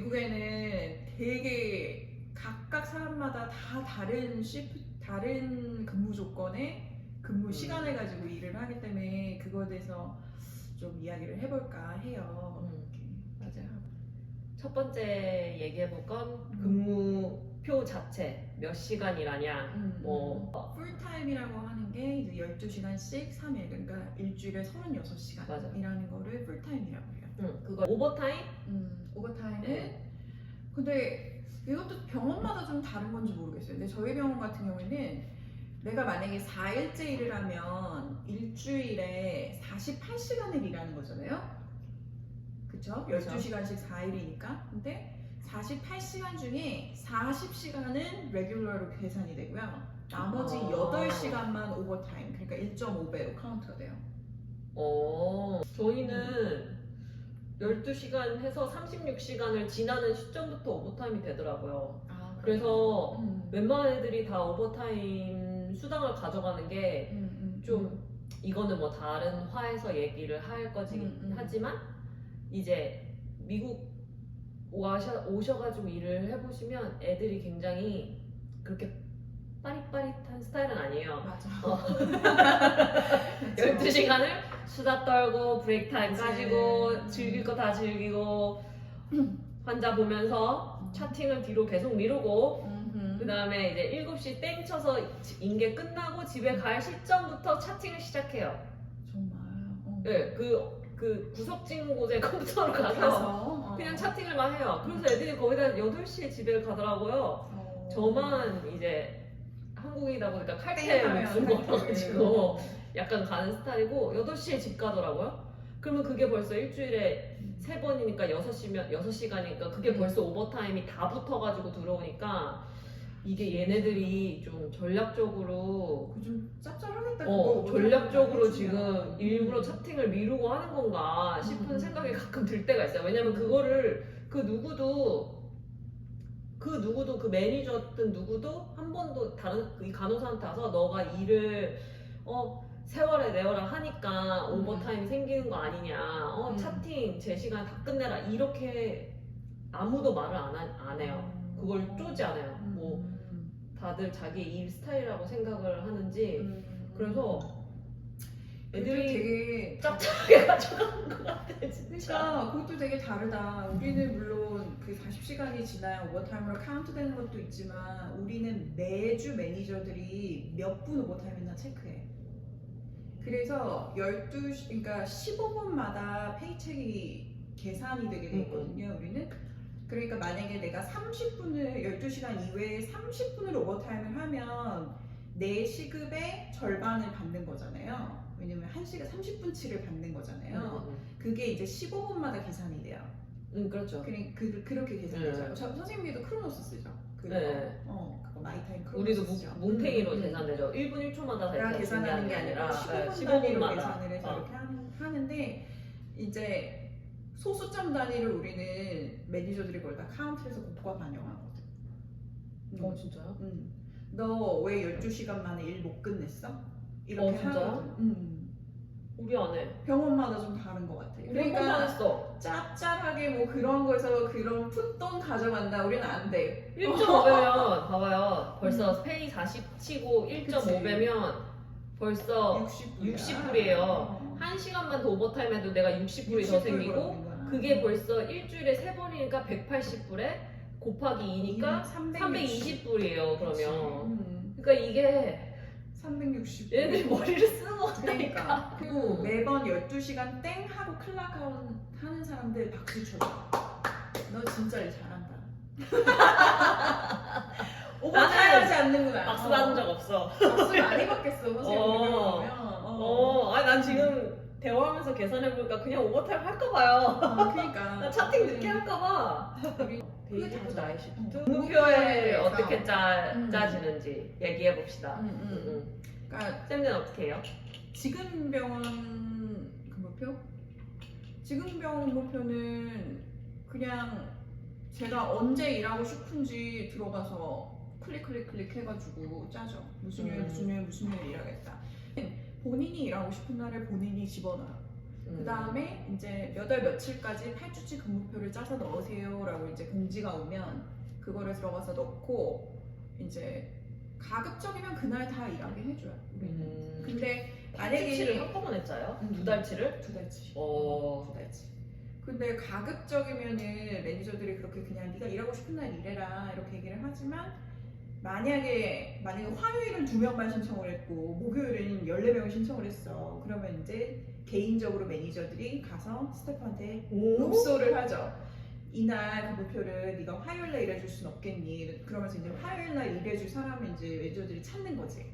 미국에는 되게 각각 사람마다 다 다른 근무 조건에 근무 시간을 가지고 일을 하기 때문에 그거에 대해서 좀 이야기를 해볼까 해요. 맞아요. 첫 번째 얘기해볼 건 근무표 자체 몇 시간 일하냐 풀타임이라고 하는 게 이제 12시간씩 3일, 그러니까 일주일에 36시간 맞아. 일하는 거를 풀타임이라고 해요. 그거 오버타임? 오버타임은 네. 근데 이것도 병원마다 좀 다른 건지 모르겠어요. 근데 저희 병원 같은 경우에는 내가 만약에 4일째 일을 하면 일주일에 48시간을 일하는 거잖아요. 그쵸? 12시간씩 4일이니까. 근데 48시간 중에 40시간은 레귤러로 계산이 되고요. 나머지 8시간만 오버타임, 그러니까 1.5배로 카운트가 돼요. 저희는 12시간 해서 36시간을 지나는 시점부터 오버타임이 되더라고요. 그래서 웬만한 애들이 다 오버타임 수당을 가져가는 게 좀 이거는 뭐 다른 화에서 얘기를 할 거긴 하지만 이제 미국 오셔가지고 일을 해보시면 애들이 굉장히 그렇게 빠릿빠릿한 스타일은 아니에요. 맞아. 12시간을 수다 떨고 브레이크 타임 가지고 즐길 거 다 즐기고 환자 보면서 차팅을 뒤로 계속 미루고 그 다음에 이제 7시 땡 쳐서 인계 끝나고 집에 갈 시점부터 차팅을 시작해요. 정말. 네, 그 구석진 곳에 컴퓨터로 가서 그냥 차팅을 막 해요. 그래서 애들이 거기다 8시에 집에 가더라고요. 저만 이제 한국이다 보니까 칼퇴 목숨 걸어가지고 약간 가는 스타일이고 8시에 집 가더라고요. 그러면 그게 벌써 일주일에 3번이니까 6시간이니까 그게 벌써 오버타임이 다 붙어가지고 들어오니까 이게 얘네들이 좀 전략적으로 좀 짭짤하겠다. 전략적으로 지금 일부러 차팅을 미루고 하는 건가 싶은 생각이 가끔 들 때가 있어요. 왜냐면 그거를 그 누구도 그 매니저든 누구도 한 번도 다른 이 간호사한테 와서 너가 일을 세월에 내어라 하니까 오버타임이 생기는 거 아니냐, 차팅 제 시간 다 끝내라 이렇게 아무도 말을 안 해요. 그걸 쪼지 않아요. 뭐 다들 자기 일 스타일이라고 생각을 하는지. 그래서 애들이 되게 짭짤하게 가져가는 것 같아 진짜. 그러니까 그것도 되게 다르다. 우리는 물론 그 40시간이 지나야 오버타임으로 카운트 되는 것도 있지만 우리는 매주 매니저들이 몇 분 오버타임이나 체크해. 그래서 12시, 그러니까 15분마다 페이첵이 계산이 되게 돼 있거든요. 우리는. 그러니까 만약에 내가 30분을 12시간 이외에 30분을 오버타임을 하면 내 시급의 절반을 받는 거잖아요. 왜냐면 1시간 30분치를 받는 거잖아요. 그게 이제 15분마다 계산이 돼요. 그렇죠. 그렇게 계산되죠. 선생님들도 크로노스 쓰죠. 그거 마이타임 크로노스 우리도 쓰죠. 뭉탱이로 계산되죠. 1분 1초마다 계산하는 게 아니라 15분마다 계산을 해서 이렇게 하는데 이제 소수점 단위를 우리는 매니저들이 그걸 다 카운트해서 곱과 반영하거든. 진짜요? 너 왜 12시간 만에 일 못 끝냈어? 이렇게 진짜요? 하거든. 우리 안 해. 병원마다 좀 다른 것 같아. 그러니까 했어. 짭짤하게 뭐 그런 거에서 그런 푼돈 가져간다. 우리는 안 돼. 1.5배면 봐봐요. 벌써 페이 40 치고 1.5배면 벌써 60불이에요. 1시간만 더 오버타임 해도 내가 60불이 더 생기고 그게 벌써 일주일에 3번이니까 180불에 곱하기 2니까 320불이에요. 그러면 그러니까 이게 360불. 얘네들이 머리를 쓰는 거 같다니까. 그리고 매번 12시간 땡 하고 클락아웃 하는 사람들 박수 쳐줘. 너 진짜 일 잘한다. 오버타임 하지 않는구나. 박수 받은 적 없어. 박수 많이 받겠어. 선생님 아니 난 지금 대화하면서 계산해보니까 그냥 오버타임 할까봐요. 그러니까 나 차팅 늦게 할까봐. 데이시프트, 나이 시프트. 근무표에 어떻게 짜지는지 얘기해봅시다. 그러니까 쌤들은 어떻게 해요? 지금 병원 근무표? 지금 병원 근무표는 그냥 제가 언제 일하고 싶은지 들어가서 클릭 해가지고 짜죠. 무슨 요일 일하겠다. 본인이 일하고 싶은 날에 본인이 집어넣어요. 그 다음에 이제 몇 월 며칠까지 8주치 근무표를 짜서 넣으세요라고 이제 공지가 오면 그거를 들어가서 넣고 이제 가급적이면 그날 다 일하게 해줘요. 근데 만약에 만약에 한꺼번에 짜요? 음. 두 달치를? 두 달치. 어. 두 달치. 근데 가급적이면은 매니저들이 그렇게 그냥 네가 일하고 싶은 날 일해라 이렇게 얘기를 하지만 만약에 화요일은 2명만 신청을 했고 목요일은 14명이 신청을 했어. 그러면 이제 개인적으로 매니저들이 가서 스태프한테 읍소를 하죠. 이날 그 목표를 네가 화요일 날 일해줄 순 없겠니? 그러면서 이제 화요일 날 일해줄 사람을 이제 매니저들이 찾는 거지.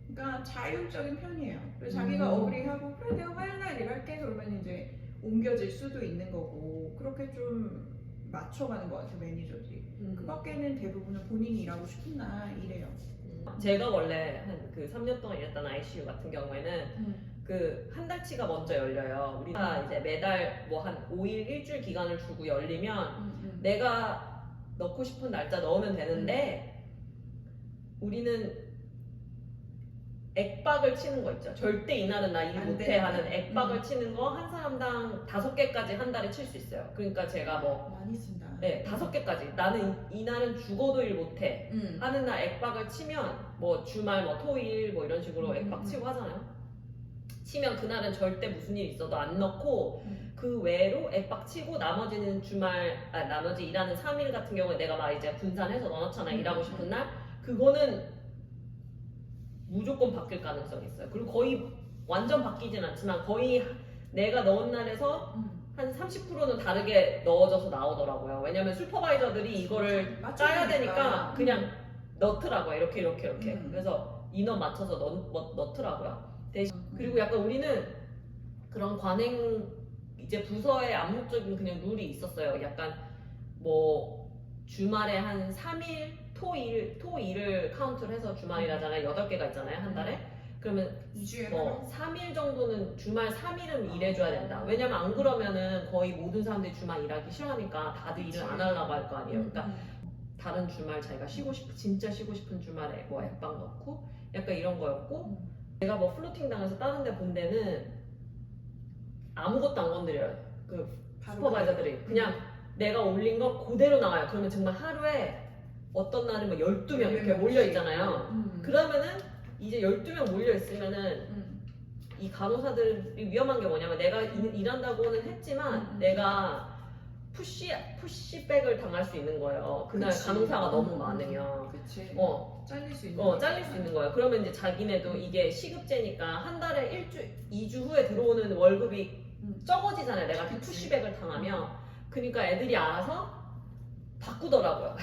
그러니까 자율적인 편이에요. 그래서 자기가 어그리하고 그래 내가 화요일 날 일할게 그러면 이제 옮겨질 수도 있는 거고 그렇게 좀 맞춰가는 것 같아요 매니저들이. 그 밖에는 대부분은 본인이 일하고 싶은 날 일해요. 제가 원래 한 그 3년 동안 일했던 ICU 같은 경우에는 그 한 달치가 먼저 열려요. 우리가 이제 매달 뭐 한 5일 일주일 기간을 주고 열리면 내가 넣고 싶은 날짜 넣으면 되는데 우리는 액박을 치는 거 있죠. 절대 이날은 나 일 안 못해 되는 하는 거. 액박을 치는 거 한 사람당 5개까지 한 달에 칠 수 있어요. 그러니까 제가 뭐 많이 쓴다. 네, 5개까지 나는 이날은 죽어도 일 못해 하는 날 액박을 치면 뭐 주말 뭐 토일 뭐 이런 식으로 액박 치고 하잖아요. 치면 그날은 절대 무슨 일 있어도 안 넣고 그 외로 액박 치고 나머지는 나머지 일하는 3일 같은 경우에 내가 막 이제 분산해서 넣어놓잖아. 일하고 싶은 날 그거는 무조건 바뀔 가능성이 있어요. 그리고 거의 완전 바뀌진 않지만 거의 내가 넣은 날에서 한 30%는 다르게 넣어져서 나오더라고요. 왜냐면 슈퍼바이저들이 이거를 짜야 되니까 그냥 넣더라고요. 이렇게. 그래서 인원 맞춰서 넣더라고요. 대신 그리고 약간 우리는 그런 관행 이제 부서의 암묵적인 그냥 룰이 있었어요. 약간 뭐 주말에 한 3일 토일을 카운트를 해서 주말이라잖아요. 8개가 있잖아요. 한 달에. 그러면 2주에 3일 정도는 주말 3일은 일해줘야 된다. 왜냐면 안 그러면은 거의 모든 사람들이 주말 일하기 싫어하니까 다들 일을 안 하려고 할 거 아니에요. 그러니까 다른 주말 자기가 진짜 쉬고 싶은 주말에 뭐 액박 넣고 약간 이런 거였고 내가 뭐 플로팅 당해서 다른 데 본 데는 아무것도 안 건드려요. 그 슈퍼바이저들이 그냥 내가 올린 거 그대로 나와요. 그러면 정말 하루에 어떤 날은 뭐 12명 이렇게 몰려 있잖아요. 그러면은 이제 12명 몰려 있으면은 이 간호사들이 위험한 게 뭐냐면 내가 일한다고는 했지만 내가 푸시백을 당할 수 있는 거예요. 그날 그치. 간호사가 너무 많으면. 그치. 잘릴 수 있는 거예요. 그러면 이제 자기네도 이게 시급제니까 한 달에 2주 후에 들어오는 월급이 적어지잖아요. 내가 그치. 푸시백을 당하면. 그러니까 애들이 알아서 바꾸더라고요.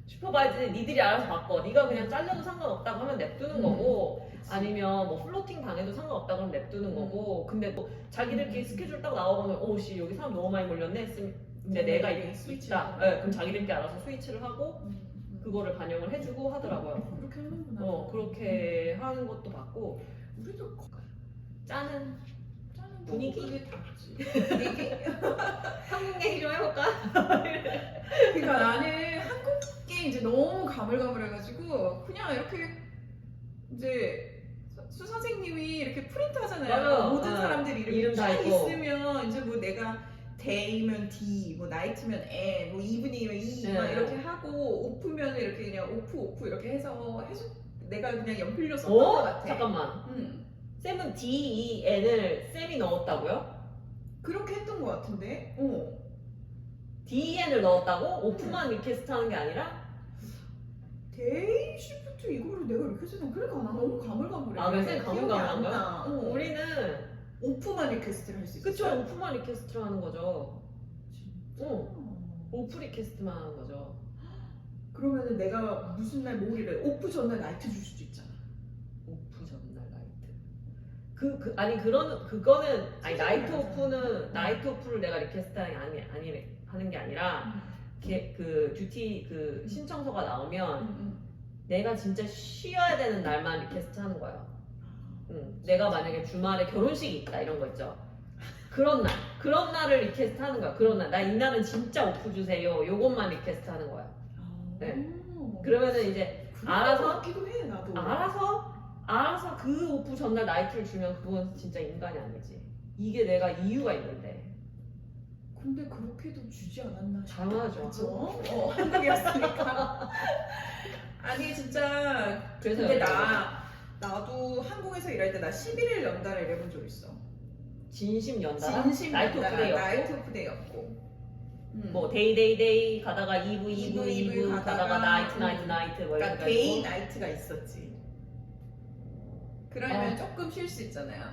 슈퍼바이저들이 니들이 알아서 바꿔. 네가 그냥 잘려도 상관없다고 하면 냅두는 거고 아니면 뭐 플로팅 당해도 상관없다고 하면 냅두는 거고 근데 또 자기들끼리 스케줄 딱 나와보면 오씨 여기 사람 너무 많이 몰렸네 했으면 근데 내가 이게 있다. 네, 그럼 자기들끼리 알아서 스위치를 하고 그거를 반영을 해주고 하더라고요. 그렇게 하는구나. 그렇게 하는 것도 봤고 우리도 짜는 분위기? 분위기? 그게 다르지. 한국 얘기 좀 해볼까? 그러니까 나는 한국계 이제 너무 가물가물해가지고 그냥 이렇게 이제 수 선생님이 이렇게 프린트 하잖아요. 맞아요. 모든 사람들 이름이 이름 다 쫙 있고. 있으면 이제 뭐 내가 데이면 D, 뭐 나이트면 N, 뭐 이브닝이면 E 막 네. 이렇게 하고 오프면 이렇게 그냥 오프 이렇게 해서 내가 그냥 연필로 썼던 것 같아. 잠깐만. 쌤은 DEN을 쌤이 넣었다고요? 그렇게 했던 것 같은데. DEN을 넣었다고? 오프만 리퀘스트 하는 게 아니라? 데이 시프트 이거를 내가 이렇게 쓰면 그러니까 나 너무 가물가물해. 아, 그래? 쌤 가물가물한 기억이 안 나. 우리는 오프만 리퀘스트를 할 수 있어. 그쵸, 오프만 리퀘스트를 하는 거죠. 진짜? 오프 리퀘스트만 하는 거죠. 그러면은 내가 무슨 날 뭐 일을 오프 전날 나이트 줄 수도 있잖아. 오프 전날 나이트. 그거는 아니 나이트 알아서. 오프는 나이트 오프를 내가 리퀘스트 하는 게 아니라 그 듀티 그 신청서가 나오면 내가 진짜 쉬어야 되는 날만 리퀘스트 하는 거예요. 내가 만약에 주말에 결혼식이 있다 이런 거 있죠. 그런 날을 리퀘스트 하는 거야. 그런 날 나 이날은 진짜 오프 주세요. 요것만 리퀘스트 하는 거야. 네. 그러면은 이제 알아서 기도 해 나도. 알아서 그 오프 전날 나이트를 주면 그건 진짜 인간이 아니지. 이게 내가 이유가 있는데. 근데 그렇게도 주지 않았나 싶어. 당하죠. 그쵸? 한국이었으니까. 아니 진짜 그래서 근데 나도 한국에서 일할 때 나 11일 연달아 일해본 적 있어. 진심 연달아? 진심 나이트 연달아 오프데이였고 나이트 오프데이였고. 뭐 데이 가다가 이브 이브 가다가 나이트 뭐 그러니까 이렇게 데이 해가지고. 나이트가 있었지. 그러면 아. 조금 쉴 수 있잖아요.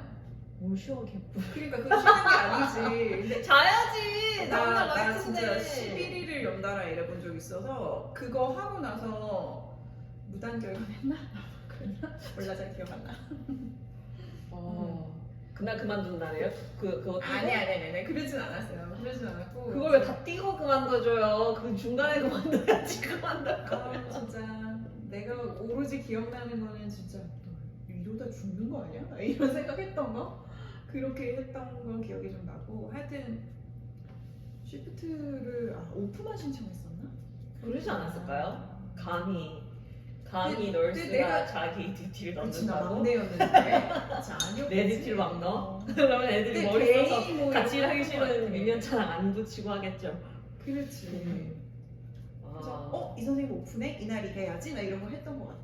뭘 쉬어 개뿔. 그러니까 그거 쉬는 게 아니지. 근데 자야지. 나 진짜 11일을 연달아 일해본 적 있어서 그거 하고 나서 무단결근했나? 그랬나? 몰라 잘 기억 안 나. 그날 그만둔 날이에요? 그거 뛰고? 아니 그러진 않았어요. 그러진 않았고 그걸 왜 다 뛰고 그만둬줘요? 그 중간에 그만둬야지 그만둘 거. 아 진짜 내가 오로지 기억나는 거는 진짜 너 이러다 죽는 거 아니야? 이런 생각했던 거 그렇게 했던 거 기억이 좀 나고 하여튼 쉬프트를 오프만 신청했었나? 그러지 않았을까요? 감히 근데 널스가 내가- 자기 듀티를 그치 나 넣는다고? 막내였는데 진짜 아니었지. 내 듀티를 막 넣어? 그러면 애들이 근데 머리 괜히 써서 뭐 같이 이렇게 일하기 할것 싫은 같아. 민년차랑 안 붙이고 하겠죠. 그렇지. 그래서 아. 이 선생님 오프네? 이날 일해야지? 나 이런 거 했던 것 같아.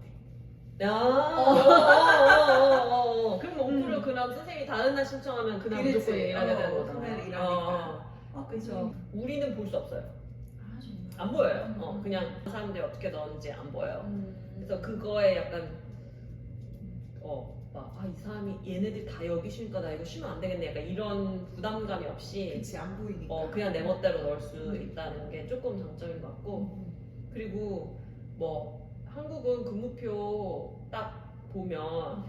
그럼 오프를 그럼 선생님이 다른 날 신청하면 그날 그렇지. 무조건 일하게 되는 거잖아요. 그날 일하니까. 그렇죠. 우리는 볼 수 없어요. 아 정말. 안 보여요. 그냥 사람들이 어떻게 넣었는지 안 보여요. 음. 그래서 그거에 약간 이 사람이 얘네들이 다 여기 쉬니까 나 이거 쉬면 안 되겠네. 약간 이런 부담감이 없이 그치 안 보이니까. 그냥 내 멋대로 넣을 수 있다는 게 조금 장점인 것 같고, 그리고 뭐 한국은 근무표 딱 보면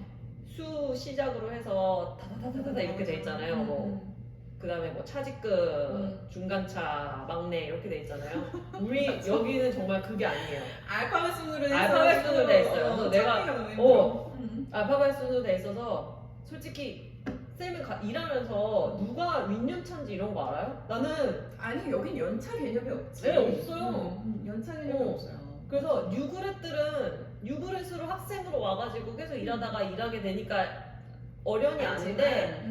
수 시작으로 해서 다다다다다 이렇게 돼 있잖아요. 뭐 그다음에 뭐 차직급, 중간차, 막내 이렇게 돼 있잖아요. 우리 여기는 정말 그게 아니에요. 알파벳 순으로 해서 알파벳 순으로 돼 있어요. 그래서 내가- 찾기가 너무 힘들어. 알파벳 순으로 돼 있어서 솔직히 쌤은 일하면서 누가 민년차인지 이런 거 알아요? 나는 아니 여긴 연차 개념이 없지. 네, 없어요. 연차 개념이 어. 없어요. 그래서 뉴그렛들은 뉴그렛으로 학생으로 와가지고 계속 일하다가 일하게 되니까 어련히 아는데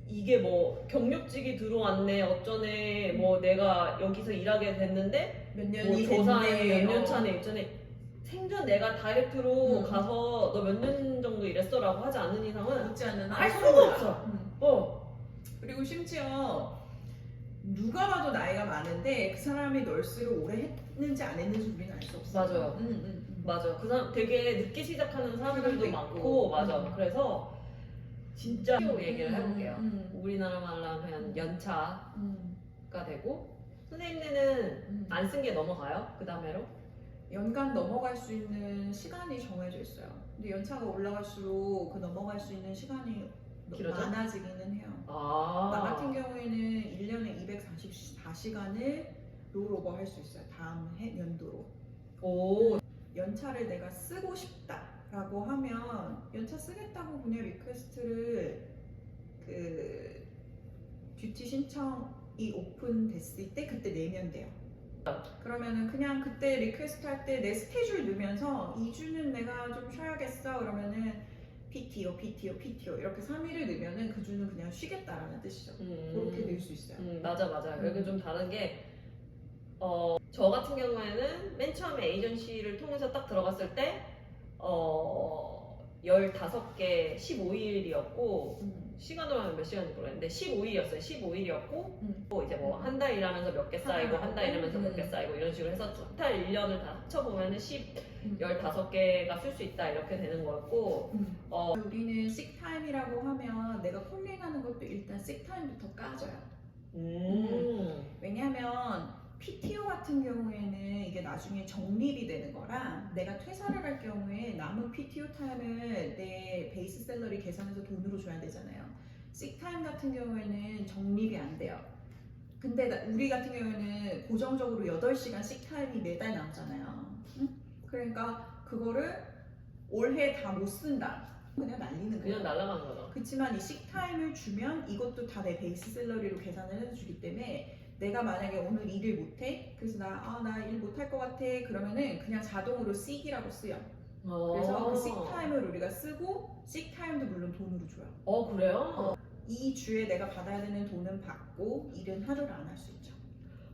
이게 뭐 경력직이 들어왔네 어쩌네 뭐 내가 여기서 일하게 됐는데 몇 뭐 년이 저 사람이 됐네. 몇 년 차네 있전에 생전 내가 다이렉트로 가서 너 몇 년 정도 일했어라고 하지 않는 이상은 묻지 않는 알 한 수가 몰라. 없어. 그리고 심지어 누가 봐도 나이가 많은데 그 사람이 널스를 오래 했는지 안 했는지 우리는 알 수 없어. 맞아요. 맞아. 그 사람 되게 늦게 시작하는 사람들도 사람도 많고 있고. 맞아. 그래서 진짜 얘기를 해볼게요. 우리나라 말로 하면 연차가 되고 선생님네는 안 쓴 게 넘어가요? 그 다음에로? 연간 넘어갈 수 있는 시간이 정해져 있어요. 근데 연차가 올라갈수록 그 넘어갈 수 있는 시간이 길어져? 많아지기는 해요. 아. 나 같은 경우에는 1년에 244시간을 롤오버 할 수 있어요. 다음 연도로. 오. 연차를 내가 쓰고 싶다라고 하면 연차 쓰겠다고 그냥 리퀘스트를 그 듀티 신청이 오픈됐을 때 그때 내면 돼요. 그러면은 그냥 그때 리퀘스트 할 때 내 스케줄 넣으면서 2주는 내가 좀 쉬어야겠어 그러면은 PTO 이렇게 3일을 넣으면은 그 주는 그냥 쉬겠다라는 뜻이죠. 그렇게 낼 수 있어요. 맞아. 여기 좀 다른 게 저 같은 경우에는 맨 처음에 에이전시를 통해서 딱 들어갔을 때 15개 15일이었고 시간으로 하면 몇 시간인지 모르겠는데 15일이었어요. 15일이었고 또 이제 뭐 한 달 일하면서 몇 개 쌓이고 한 달 일하면서 몇 개 쌓이고 이런 식으로 해서 토탈 1년을 다 합쳐보면은 15개가 쓸 수 있다 이렇게 되는 거였고 우리는 식타임이라고 하면 내가 콜링하는 것도 일단 식타임부터 까져요. 왜냐하면 PTO 같은 경우에는 이게 나중에 적립이 되는 거라 내가 퇴사를 할 경우에 남은 PTO 타임을 내 베이스 셀러리 계산해서 돈으로 줘야 되잖아요. 식타임 같은 경우에는 적립이 안 돼요. 근데 우리 같은 경우에는 고정적으로 8시간 식타임이 매달 나오잖아요. 그러니까 그거를 올해 다 못 쓴다. 그냥 날리는 거예요. 그냥 날아가는 거죠. 그렇지만 이 식타임을 주면 이것도 다 내 베이스 샐러리로 계산을 해서 주기 때문에 내가 만약에 오늘 일을 못해 그래서 나 일 못할 것 같아 그러면은 그냥 자동으로 식이라고 쓰여. 그래서 그 식타임을 우리가 쓰고 식타임도 물론 돈으로 줘요. 그래요? 이 주에 내가 받아야 되는 돈은 받고 일은 하루를 안 할 수 있죠.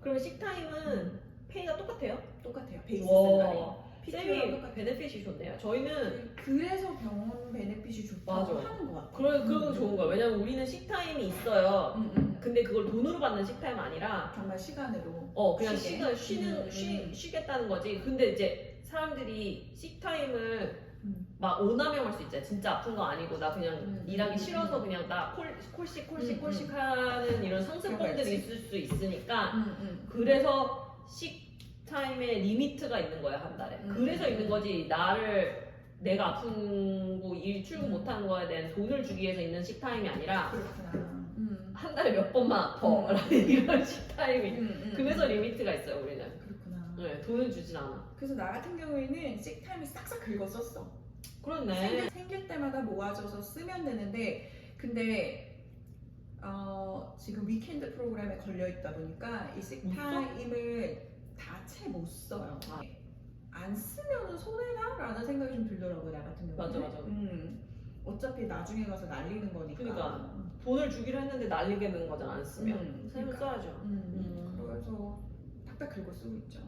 그러면 식타임은 페이가 똑같아요? 똑같아요. 베이스 셀러리. 와, PTO랑 쌤이 똑같아요. 베네핏이 좋네요. 저희는 그래서 병원 베네핏이 좋다고 맞아. 하는 것 같아요. 그런 좋은 거야. 왜냐면 우리는 식타임이 있어요. 근데 그걸 돈으로 받는 식타임 아니라 정말 시간으로. 그냥 쉬게? 시간 쉬겠다는 거지. 근데 이제 사람들이 식타임을 음. 막 오남용할 수 있잖아요. 진짜 아픈 거 아니고 나 그냥 일하기 싫어서 그냥 나 콜씩 하는 이런 상습범들이 있을 수 있으니까 그래서 식타임에 리미트가 있는 거야, 한 달에. 그래서 있는 거지. 내가 아픈 거 일 출근 못하는 거에 대한 돈을 주기 위해서 있는 식타임이 아니라 그렇구나. 한 달에 몇 번만 아파 이런 식타임이. 그래서 리미트가 있어요, 우리는. 그렇구나. 네, 돈을 주진 않아. 그래서 나 같은 경우에는 식타임을 싹싹 긁어 썼어. 그렇네. 생길 때마다 모아져서 쓰면 되는데, 근데 지금 위켄드 프로그램에 걸려 있다 보니까 이 식타임을 다 채 못 써요. 안 쓰면 손해다라는 생각이 좀 들더라고요, 나 같은 경우는. 맞아. 어차피 나중에 가서 날리는 거니까. 그러니까. 돈을 주기로 했는데 날리게 되는 거잖아, 안 쓰면. 쓰면 그러니까. 써야죠. 그래서 탁탁 긁어 쓰고 있죠.